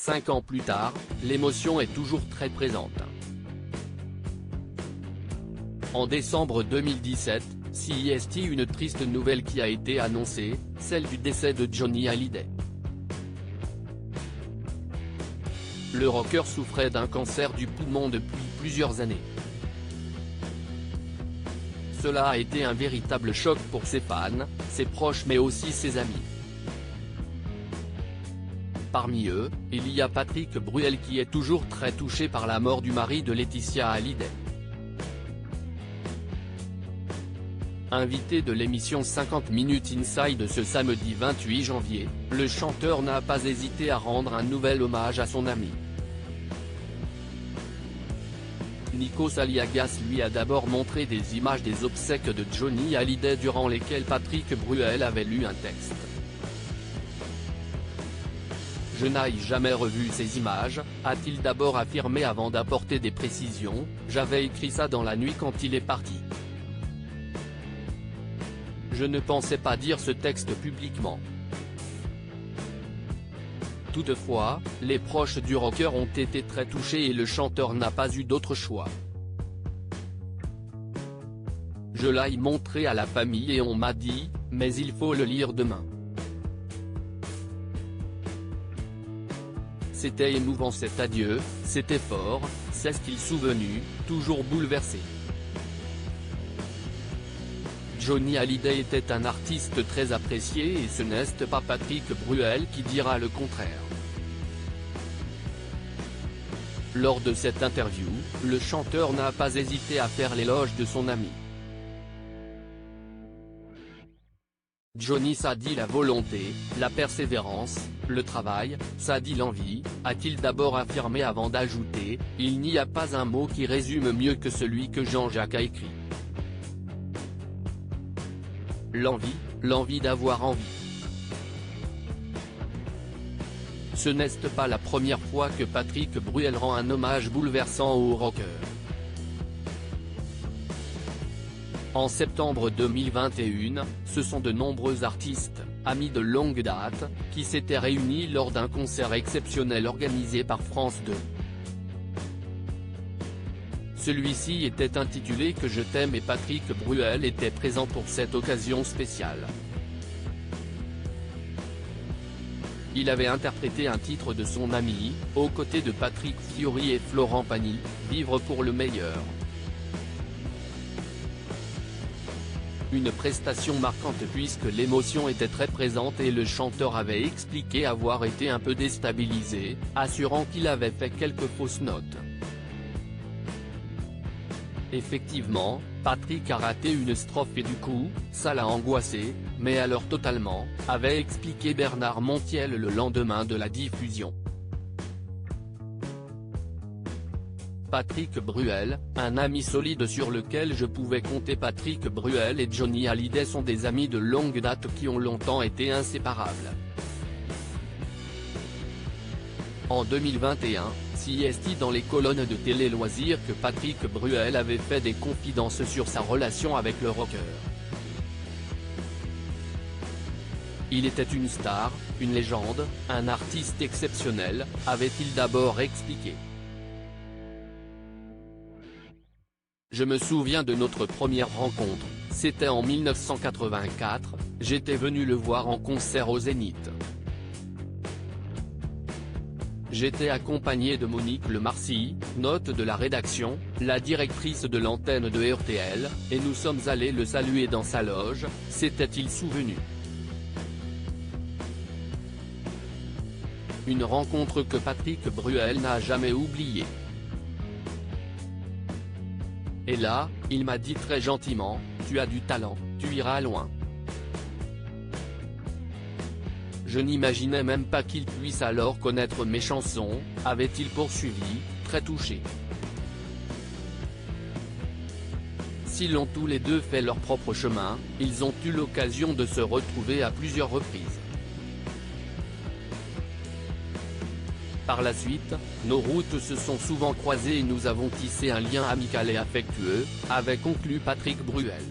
5 ans plus tard, l'émotion est toujours très présente. En décembre 2017, CEST une triste nouvelle qui a été annoncée, celle du décès de Johnny Hallyday. Le rocker souffrait d'un cancer du poumon depuis plusieurs années. Cela a été un véritable choc pour ses fans, ses proches mais aussi ses amis. Parmi eux, il y a Patrick Bruel qui est toujours très touché par la mort du mari de Laetitia Hallyday. Invité de l'émission 50 Minutes Inside ce samedi 28 janvier, le chanteur n'a pas hésité à rendre un nouvel hommage à son ami. Nikos Aliagas lui a d'abord montré des images des obsèques de Johnny Hallyday durant lesquelles Patrick Bruel avait lu un texte. « Je n'ai jamais revu ces images », a-t-il d'abord affirmé avant d'apporter des précisions, « J'avais écrit ça dans la nuit quand il est parti. Je ne pensais pas dire ce texte publiquement. » Toutefois, les proches du rocker ont été très touchés et le chanteur n'a pas eu d'autre choix. « Je l'ai montré à la famille et on m'a dit, mais il faut le lire demain. C'était émouvant cet adieu, c'était fort, c'est ce qu'il souvenu, toujours bouleversé. » Johnny Hallyday était un artiste très apprécié et ce n'est pas Patrick Bruel qui dira le contraire. Lors de cette interview, le chanteur n'a pas hésité à faire l'éloge de son ami. Johnny ça dit la volonté, la persévérance, le travail, ça dit l'envie, a-t-il d'abord affirmé avant d'ajouter, il n'y a pas un mot qui résume mieux que celui que Jean-Jacques a écrit. L'envie, l'envie d'avoir envie. Ce n'est pas la première fois que Patrick Bruel rend un hommage bouleversant au rocker. En septembre 2021, ce sont de nombreux artistes, amis de longue date, qui s'étaient réunis lors d'un concert exceptionnel organisé par France 2. Celui-ci était intitulé Que je t'aime et Patrick Bruel était présent pour cette occasion spéciale. Il avait interprété un titre de son ami, aux côtés de Patrick Fiori et Florent Pagny, Vivre pour le meilleur. Une prestation marquante puisque l'émotion était très présente et le chanteur avait expliqué avoir été un peu déstabilisé, assurant qu'il avait fait quelques fausses notes. Effectivement, Patrick a raté une strophe et du coup, ça l'a angoissé, mais alors totalement, avait expliqué Bernard Montiel le lendemain de la diffusion. Patrick Bruel, un ami solide sur lequel je pouvais compter. Patrick Bruel et Johnny Hallyday sont des amis de longue date qui ont longtemps été inséparables. En 2021, CEST dans les colonnes de Télé Loisirs que Patrick Bruel avait fait des confidences sur sa relation avec le rocker. Il était une star, une légende, un artiste exceptionnel, avait-il d'abord expliqué. Je me souviens de notre première rencontre, c'était en 1984, j'étais venu le voir en concert au Zénith. J'étais accompagné de Monique Lemarcy, note de la rédaction, la directrice de l'antenne de RTL, et nous sommes allés le saluer dans sa loge, s'était-il souvenu. Une rencontre que Patrick Bruel n'a jamais oubliée. Et là, il m'a dit très gentiment, « Tu as du talent, tu iras loin ». Je n'imaginais même pas qu'il puisse alors connaître mes chansons, avait-il poursuivi, très touché. S'ils ont tous les deux fait leur propre chemin, ils ont eu l'occasion de se retrouver à plusieurs reprises. Par la suite, nos routes se sont souvent croisées et nous avons tissé un lien amical et affectueux, avait conclu Patrick Bruel.